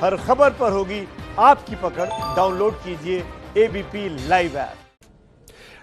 हर खबर पर होगी आपकी पकड़। डाउनलोड कीजिए एबीपी लाइव ऐप।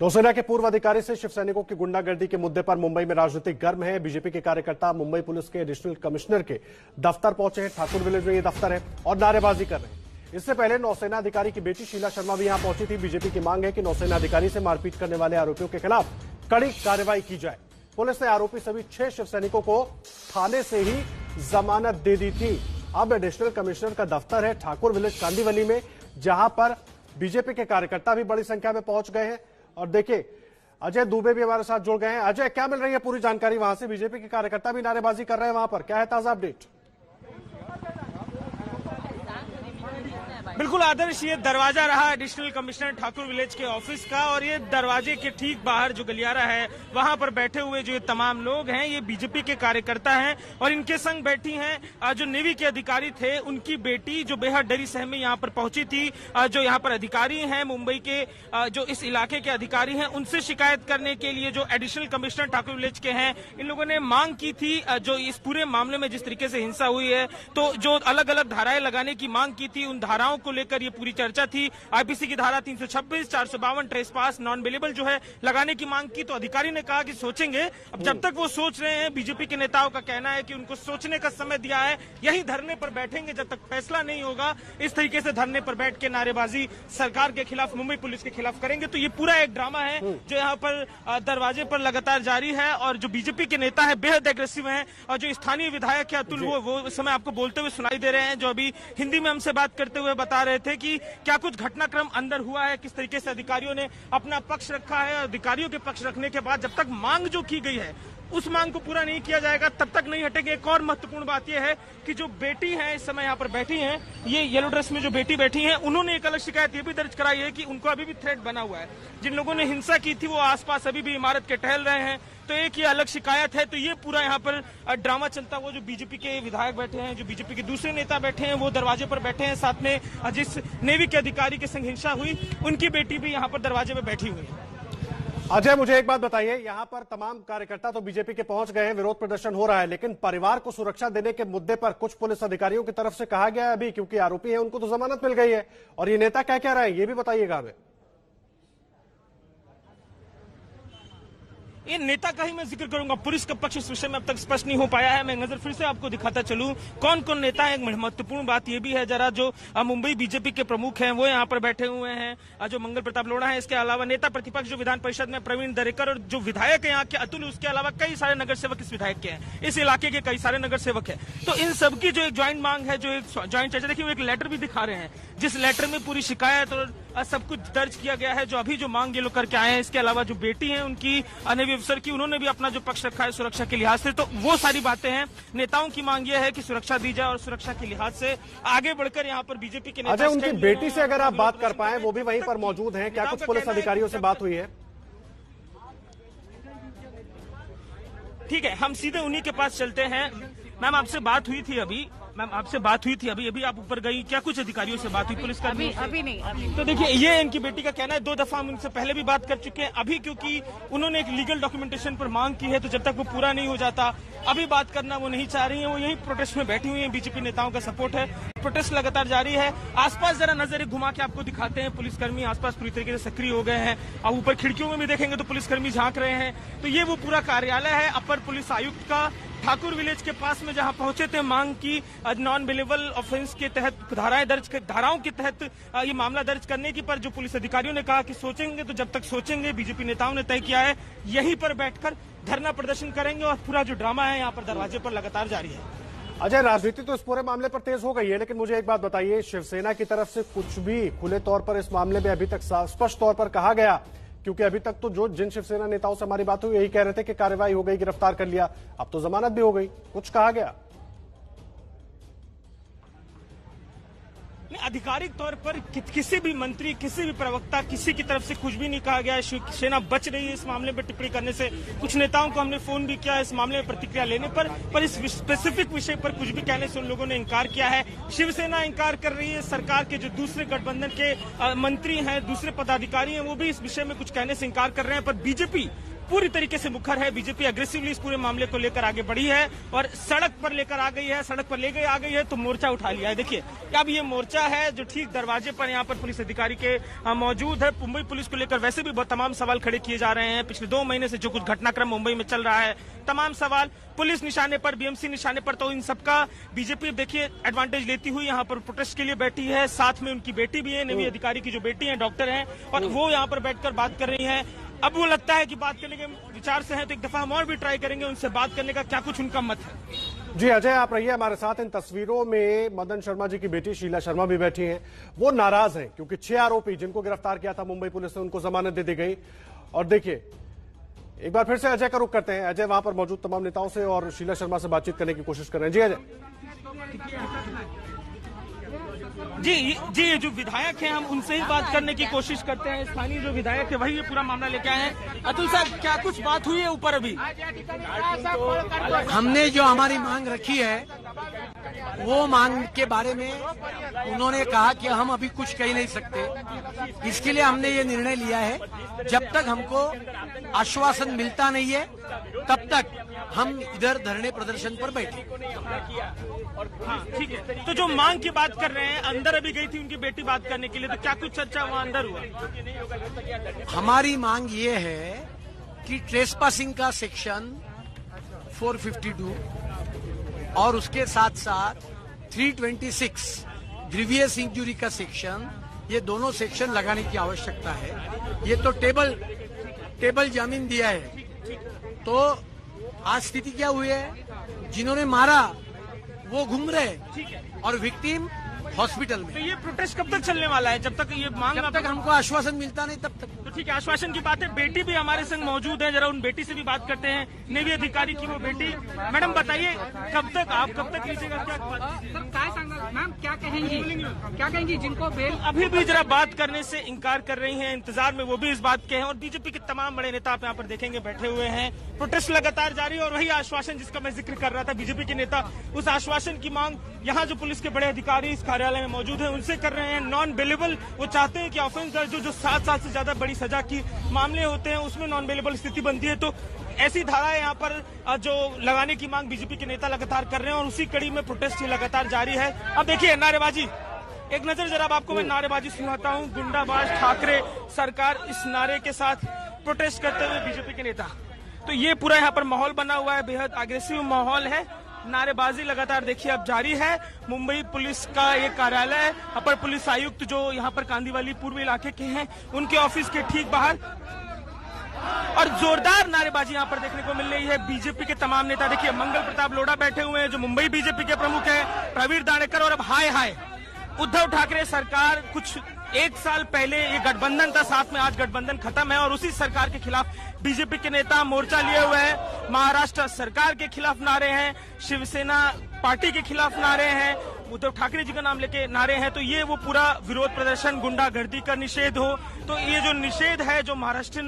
नौसेना के पूर्व अधिकारी से शिव सैनिकों की गुंडागर्दी के मुद्दे पर मुंबई में राजनीतिक गर्म है। बीजेपी के कार्यकर्ता मुंबई पुलिस के एडिशनल कमिश्नर के दफ्तर पहुंचे हैं। ठाकुर विलेज में ये दफ्तर है और नारेबाजी कर रहे हैं। इससे पहले नौसेना अधिकारी की बेटी शीला शर्मा भी यहां पहुंची थी। बीजेपी की मांग है कि नौसेना अधिकारी से मारपीट करने वाले आरोपियों के खिलाफ कड़ी कार्रवाई की जाए। पुलिस ने आरोपी सभी 6 शिव सैनिकों को थाने से ही जमानत दे दी थी। अब एडिशनल कमिश्नर का दफ्तर है ठाकुर विलेज कांदीवली में, जहां पर बीजेपी के कार्यकर्ता भी बड़ी संख्या में पहुंच गए हैं। और देखिए, अजय दुबे भी हमारे साथ जुड़ गए हैं। अजय, क्या मिल रही है पूरी जानकारी वहां से? बीजेपी के कार्यकर्ता भी नारेबाजी कर रहे हैं वहां पर, क्या है ताजा अपडेट? बिल्कुल आदर्श, ये दरवाजा रहा एडिशनल कमिश्नर ठाकुर विलेज के ऑफिस का, और ये दरवाजे के ठीक बाहर जो गलियारा है वहां पर बैठे हुए जो ये तमाम लोग हैं ये बीजेपी के कार्यकर्ता हैं। और इनके संग बैठी हैं जो नेवी के अधिकारी थे, उनकी बेटी जो बेहद डरी सहमी यहाँ पर पहुंची थी। जो यहाँ पर अधिकारी हैं मुंबई के, जो इस इलाके के अधिकारी हैं, उनसे शिकायत करने के लिए जो एडिशनल कमिश्नर ठाकुर विलेज के हैं, इन लोगों ने मांग की थी जो इस पूरे मामले में जिस तरीके से हिंसा हुई है, तो जो अलग अलग धाराएं लगाने की मांग की थी, उन धाराओं को लेकर ये पूरी चर्चा थी। आईपीसी की धारा 326, 452 ट्रेसपास, नॉन बेलेबल जो है लगाने की मांग की। तो अधिकारी ने कहा कि सोचेंगे। अब जब तक वो सोच रहे हैं, बीजेपी के नेताओं का कहना है कि उनको सोचने का समय दिया है, यही धरने पर बैठेंगे जब तक फैसला नहीं होगा। इस तरीके से धरने पर बैठ के नारेबाजी सरकार के खिलाफ, मुंबई पुलिस के खिलाफ करेंगे। तो ये पूरा एक ड्रामा है जो यहाँ पर दरवाजे पर लगातार जारी है। और जो बीजेपी के नेता है बेहद एग्रेसिव है, और जो स्थानीय विधायक है अतुल, वो इस समय आपको बोलते हुए सुनाई दे रहे हैं, जो अभी हिंदी में हमसे बात करते हुए बता रहे थे कि क्या कुछ घटनाक्रम अंदर हुआ है, किस तरीके से अधिकारियों ने अपना पक्ष रखा है। अधिकारियों के पक्ष रखने के बाद जब तक मांग जो की गई है उस मांग को पूरा नहीं किया जाएगा तब तक नहीं हटेंगे। एक और महत्वपूर्ण बात यह है कि जो बेटी है इस समय यहाँ पर बैठी हैं, ये येलो ड्रेस में जो बेटी बैठी हैं, उन्होंने एक अलग शिकायत ये भी दर्ज कराई है कि उनको अभी भी थ्रेट बना हुआ है। जिन लोगों ने हिंसा की थी वो आसपास अभी भी इमारत के टहल रहे हैं। तो एक ये अलग शिकायत है। तो ये पूरा यहाँ पर ड्रामा चलता हुआ, जो बीजेपी के विधायक बैठे हैं, जो बीजेपी के दूसरे नेता बैठे हैं, वो दरवाजे पर बैठे हैं। साथ में जिस नेवी के अधिकारी के संग हिंसा हुई, उनकी बेटी भी यहाँ पर दरवाजे पर बैठी हुई है। अजय, मुझे एक बात बताइए, यहां पर तमाम कार्यकर्ता तो बीजेपी के पहुंच गए हैं, विरोध प्रदर्शन हो रहा है, लेकिन परिवार को सुरक्षा देने के मुद्दे पर कुछ पुलिस अधिकारियों की तरफ से कहा गया है अभी, क्योंकि आरोपी हैं उनको तो जमानत मिल गई है, और ये नेता क्या कह रहे हैं ये भी बताइएगा हमें। ये नेता का ही मैं जिक्र करूंगा, पुलिस का पक्ष इस विषय में अब तक स्पष्ट नहीं हो पाया है। मैं नजर फिर से आपको दिखाता चलूं कौन कौन नेता है। एक महत्वपूर्ण बात यह भी है जरा, जो मुंबई बीजेपी के प्रमुख हैं वो यहाँ पर बैठे हुए हैं, जो मंगल प्रताप लोढ़ा है। इसके अलावा नेता प्रतिपक्ष जो विधान परिषद में प्रवीण दरेकर, और जो विधायक है यहाँ के अतुल, उसके अलावा कई सारे नगर सेवक इस विधायक के हैं, इस इलाके के कई सारे नगर सेवक है। तो इन सबकी जो एक ज्वाइंट मांग है, जो एक ज्वाइंट चर्चा, देखिए वो एक लेटर भी दिखा रहे हैं, जिस लेटर में पूरी शिकायत और सब कुछ दर्ज किया गया है, जो अभी जो मांग ये लोग करके आए हैं। इसके अलावा जो बेटी है उनकी नेवी अफसर की, उन्होंने भी अपना जो पक्ष रखा है सुरक्षा के लिहाज से। तो वो सारी बातें हैं। नेताओं की मांग ये है कि सुरक्षा दी जाए, और सुरक्षा के लिहाज से आगे बढ़कर यहाँ पर बीजेपी के नेता। उनकी बेटी से अगर आप बात कर पाए, वो भी वहीं पर मौजूद हैं, क्या कुछ पुलिस अधिकारियों से बात हुई है? ठीक है, हम सीधे उन्हीं के पास चलते हैं। मैम, आपसे बात हुई थी अभी, अभी आप ऊपर गई, क्या कुछ अधिकारियों से बात हुई पुलिस का? अभी नहीं। तो देखिए, ये इनकी बेटी का कहना है। 2 दफा हम उनसे पहले भी बात कर चुके हैं। अभी क्योंकि उन्होंने एक लीगल डॉक्यूमेंटेशन पर मांग की है, तो जब तक वो पूरा नहीं हो जाता अभी बात करना वो नहीं चाह रही है। वो यही प्रोटेस्ट में बैठी हुई है, बीजेपी नेताओं का सपोर्ट है, प्रोटेस्ट लगातार जारी है। आसपास जरा नजर घुमा के आपको दिखाते हैं, पुलिसकर्मी आसपास पूरी तरीके से सक्रिय हो गए हैं। अब ऊपर खिड़कियों में भी देखेंगे तो पुलिसकर्मी झांक रहे हैं। तो ये वो पूरा कार्यालय है अपर पुलिस आयुक्त का, ठाकुर विलेज के पास में, जहां पहुंचे थे। मांग की नॉन बेलेबल ऑफेंस के तहत धाराओं के तहत ये मामला दर्ज करने की, पर जो पुलिस अधिकारियों ने कहा कि सोचेंगे। तो जब तक सोचेंगे, बीजेपी नेताओं ने तय किया है यहीं पर बैठकर धरना प्रदर्शन करेंगे, और पूरा जो ड्रामा है यहाँ पर दरवाजे पर लगातार जारी है। अजय, राजनीति तो इस पूरे मामले पर तेज हो गई है, लेकिन मुझे एक बात बताइए, शिवसेना की तरफ से कुछ भी खुले तौर पर इस मामले में अभी तक स्पष्ट तौर पर कहा गया? क्योंकि अभी तक तो जिन शिवसेना नेताओं से हमारी बात हुई यही कह रहे थे कि कार्रवाई हो गई, गिरफ्तार कर लिया, अब तो जमानत भी हो गई, कुछ कहा गया? आधिकारिक तौर पर किसी भी मंत्री, किसी भी प्रवक्ता, किसी की तरफ से कुछ भी नहीं कहा गया है। शिवसेना बच रही है इस मामले पर टिप्पणी करने से। कुछ नेताओं को हमने फोन भी किया इस मामले में प्रतिक्रिया लेने पर इस स्पेसिफिक विषय पर कुछ भी कहने से उन लोगों ने इनकार किया है। शिवसेना इनकार कर रही है, सरकार के जो दूसरे गठबंधन के मंत्री हैं, दूसरे पदाधिकारी हैं, वो भी इस विषय में कुछ कहने से इनकार कर रहे हैं। पर बीजेपी पूरी तरीके से मुखर है। बीजेपी अग्रेसिवली इस पूरे मामले को लेकर आगे बढ़ी है और सड़क पर लेकर आ गई है, सड़क पर ले आ गई है तो मोर्चा उठा लिया है। देखिए अब ये मोर्चा है जो ठीक दरवाजे पर यहाँ पर पुलिस अधिकारी के मौजूद है। मुंबई पुलिस को लेकर वैसे भी तमाम सवाल खड़े किए जा रहे हैं। पिछले 2 महीने से जो कुछ घटनाक्रम मुंबई में चल रहा है, तमाम सवाल पुलिस निशाने पर, बीएमसी निशाने पर, तो इन सबका बीजेपी देखिए एडवांटेज लेती हुई यहाँ पर प्रोटेस्ट के लिए बैठी है। साथ में उनकी बेटी भी है, नवी अधिकारी की जो बेटी है, डॉक्टर है, और वो यहाँ पर बैठकर बात कर रही है। अब वो लगता है कि बात करने के विचार से है, तो एक दफा हम और भी ट्राई करेंगे उनसे बात करने का, क्या कुछ उनका मत है। जी अजय, आप रहिए हमारे साथ। इन तस्वीरों में मदन शर्मा जी की बेटी शीला शर्मा भी बैठी हैं। वो नाराज हैं क्योंकि 6 आरोपी जिनको गिरफ्तार किया था मुंबई पुलिस ने, उनको जमानत दे दी गई। और देखिए एक बार फिर से अजय का रुख करते हैं। अजय वहां पर मौजूद तमाम नेताओं से और शीला शर्मा से बातचीत करने की कोशिश कर रहे हैं। जी अजय। जी ये जो विधायक हैं हम उनसे ही बात करने की कोशिश करते हैं। स्थानीय जो विधायक है वही ये पूरा मामला लेके आए हैं। अतुल साहब, क्या कुछ बात हुई है ऊपर अभी? हमने जो हमारी मांग रखी है वो मांग के बारे में उन्होंने कहा कि हम अभी कुछ कह नहीं सकते। इसके लिए हमने ये निर्णय लिया है, जब तक हमको आश्वासन मिलता नहीं है तब तक हम इधर धरने प्रदर्शन पर बैठे। हाँ ठीक है, तो जो मांग की बात कर रहे हैं, अंदर अभी गई थी उनकी बेटी बात करने के लिए, तो क्या कुछ चर्चा वहाँ अंदर हुआ? हमारी मांग ये है कि ट्रेसपासिंग का सेक्शन 452 और उसके साथ साथ 326 ग्रीवियस इंजुरी का सेक्शन, ये दोनों सेक्शन लगाने की आवश्यकता है। ये तो टेबल जामीन दिया है। तो आज स्थिति क्या हुई है, जिन्होंने मारा वो घूम रहे और विक्टिम हॉस्पिटल में। तो ये प्रोटेस्ट कब तक चलने वाला है? जब तक ये मांग, जब तक हमको आश्वासन मिलता नहीं तब तक। तो ठीक है, आश्वासन की बात है। बेटी भी हमारे संग मौजूद है, जरा उन बेटी से भी बात करते हैं। नेवी अधिकारी की वो बेटी। मैडम बताइए, कब तक लीजिएगा? मैम क्या कहेंगी जिनको बेल? अभी भी जरा बात करने से इनकार कर रही हैं, इंतजार में वो भी इस बात के हैं। और बीजेपी के तमाम बड़े नेता आप यहाँ पर देखेंगे बैठे हुए हैं। प्रोटेस्ट लगातार जारी है और वही आश्वासन जिसका मैं जिक्र कर रहा था, बीजेपी के नेता उस आश्वासन की मांग यहाँ जो पुलिस के बड़े अधिकारी इस कार्यालय में मौजूद है उनसे कर रहे हैं। नॉन बेलेबल वो चाहते हैं कि ऑफेंस दर्ज जो 7 साल से ज्यादा बड़ी सजा की मामले होते हैं उसमें नॉन बेलेबल स्थिति बनती है। तो ऐसी धाराएं यहाँ पर जो लगाने की मांग बीजेपी के नेता लगातार कर रहे हैं और उसी कड़ी में प्रोटेस्ट लगातार जारी है। अब देखिए नारेबाजी, एक नजर जरा आपको मैं नारेबाजी सुनाता हूँ। गुंडाबाज ठाकरे सरकार, इस नारे के साथ प्रोटेस्ट करते हुए बीजेपी के नेता। तो ये पूरा यहाँ पर माहौल बना हुआ है, बेहद अग्रेसिव माहौल है। नारेबाजी लगातार देखिए अब जारी है। मुंबई पुलिस का ये कार्यालय, अपर पुलिस आयुक्त जो यहाँ पर कांदीवली पूर्व इलाके के हैं, उनके ऑफिस के ठीक बाहर और जोरदार नारेबाजी यहाँ पर देखने को मिल रही है। बीजेपी के तमाम नेता देखिए, मंगल प्रताप लोढ़ा बैठे हुए हैं जो मुंबई बीजेपी के प्रमुख हैं, प्रवीण दाणेकर, और अब हाय उद्धव ठाकरे सरकार। कुछ 1 साल पहले ये गठबंधन था, साथ में आज गठबंधन खत्म है और उसी सरकार के खिलाफ बीजेपी के नेता मोर्चा लिए हुए हैं। महाराष्ट्र सरकार के खिलाफ नारे हैं, शिवसेना पार्टी के खिलाफ नारे हैं, उद्धव ठाकरे जी का नाम लेके नारे हैं। तो ये वो पूरा विरोध प्रदर्शन, गुंडागर्दी का निषेध हो, तो ये जो निषेध है, जो महाराष्ट्र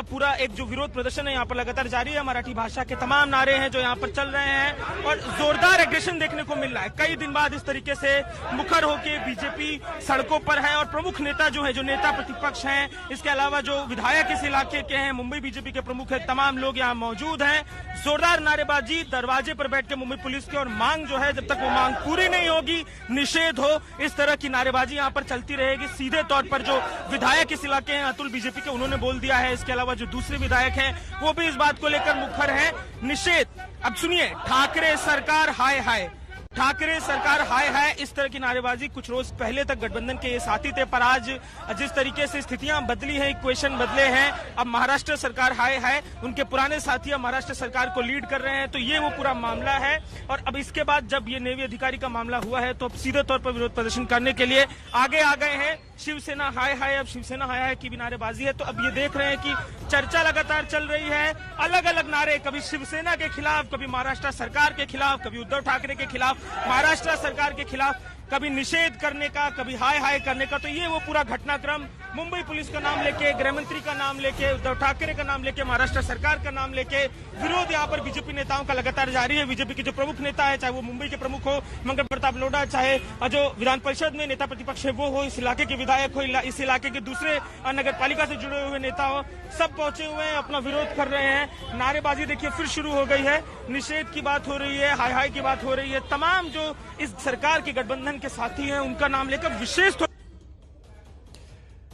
पूरा एक जो विरोध प्रदर्शन है यहाँ पर लगातार जारी है। मराठी भाषा के तमाम नारे हैं जो यहाँ पर चल रहे हैं और जोरदार एग्रेशन देखने को मिल रहा है। कई दिन बाद इस तरीके से मुखर होके बीजेपी सड़कों पर है और प्रमुख नेता जो है, जो नेता प्रतिपक्ष हैं, इसके अलावा जो विधायक इस इलाके के हैं, मुंबई बीजेपी के प्रमुख है, तमाम लोग यहाँ मौजूद हैं। जोरदार नारेबाजी दरवाजे पर बैठ के मुंबई पुलिस की, और मांग जो है जब तक वो मांग पूरी नहीं होगी, निषेध हो, इस तरह की नारेबाजी यहाँ पर चलती रहेगी। सीधे तौर पर जो विधायक इस इलाके हैं अतुल बीजेपी के, उन्होंने बोल दिया है। इसके अलावा जो दूसरे विधायक हैं वो भी इस बात को लेकर मुखर हैं, निषेध। अब सुनिए, ठाकरे सरकार हाय, ठाकरे सरकार हाय, इस तरह की नारेबाजी कुछ रोज पहले तक गठबंधन के ये साथी थे, पर आज जिस तरीके से स्थितियां बदली हैं, इक्वेशन बदले हैं, अब महाराष्ट्र सरकार हाय, उनके पुराने साथी अब महाराष्ट्र सरकार को लीड कर रहे हैं। तो ये वो पूरा मामला है। और अब इसके बाद जब ये नेवी अधिकारी का मामला हुआ है तो अब सीधे तौर पर विरोध प्रदर्शन करने के लिए आगे आ गए हैं। शिवसेना हाय, अब शिवसेना हाय की भी नारेबाजी है। तो अब ये देख रहे हैं कि चर्चा लगातार चल रही है, अलग अलग नारे, कभी शिवसेना के खिलाफ, कभी महाराष्ट्र सरकार के खिलाफ, कभी उद्धव ठाकरे के खिलाफ, महाराष्ट्र सरकार के खिलाफ। कभी निषेध करने का, कभी हाय हाय करने का। तो ये वो पूरा घटनाक्रम मुंबई पुलिस का नाम लेके, गृह मंत्री का नाम लेके, उद्धव ठाकरे का नाम लेके, महाराष्ट्र सरकार का नाम लेके विरोध यहाँ पर बीजेपी नेताओं का लगातार जारी है। बीजेपी के जो प्रमुख नेता है, चाहे वो मुंबई के प्रमुख हो मंगल प्रताप लोढ़ा, चाहे जो विधान परिषद में नेता प्रतिपक्ष है वो हो, इस इलाके के विधायक हो, इस इलाके के दूसरे नगर पालिका से जुड़े हुए नेता हो, सब पहुंचे हुए हैं, अपना विरोध कर रहे हैं। नारेबाजी देखिए फिर शुरू हो गई है, निषेध की बात हो रही है, हाय हाय की बात हो रही है। तमाम जो इस सरकार के गठबंधन के साथी हैं उनका नाम लेकर विशेष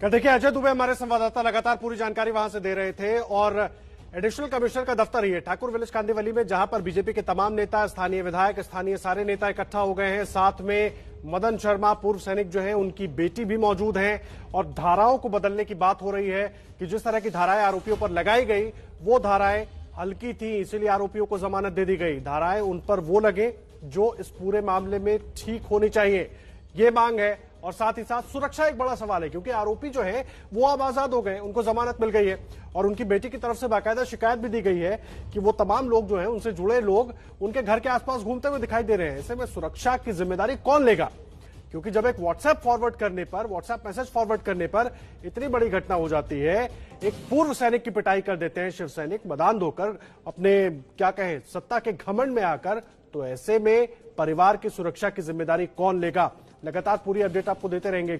देखिए, अजय दुबे हमारे संवाददाता लगातार पूरी जानकारी वहां से दे रहे थे। और एडिशनल कमिश्नर का दफ्तर ही है ठाकुर विलेज कांदिवली में, जहां पर बीजेपी के तमाम नेता, स्थानीय विधायक, स्थानीय सारे नेता इकट्ठा हो गए हैं। साथ में मदन शर्मा पूर्व सैनिक जो है, उनकी बेटी भी मौजूद है। और धाराओं को बदलने की बात हो रही है कि जिस तरह की धाराएं आरोपियों पर लगाई गई वो धाराएं हल्की थी, इसीलिए आरोपियों को जमानत दे दी गई। धाराएं उन पर वो लगे जो इस पूरे मामले में ठीक होनी चाहिए, ये मांग है। और साथ ही साथ सुरक्षा एक बड़ा सवाल है, क्योंकि आरोपी जो है वो अब आजाद हो गए, उनको जमानत मिल गई है। और उनकी बेटी की तरफ से बाकायदा शिकायत भी दी गई है कि वो तमाम लोग जो हैं, उनसे जुड़े लोग उनके घर के आसपास घूमते हुए दिखाई दे रहे हैं। ऐसे में सुरक्षा की जिम्मेदारी कौन लेगा? क्योंकि जब एक व्हाट्सएप मैसेज फॉरवर्ड करने पर इतनी बड़ी घटना हो जाती है, एक पूर्व सैनिक की पिटाई कर देते हैं शिव सैनिक, मैदान धोकर, अपने क्या कहें सत्ता के घमंड में आकर, तो ऐसे में परिवार की सुरक्षा की जिम्मेदारी कौन लेगा? लगातार पूरी अपडेट आपको देते रहेंगे।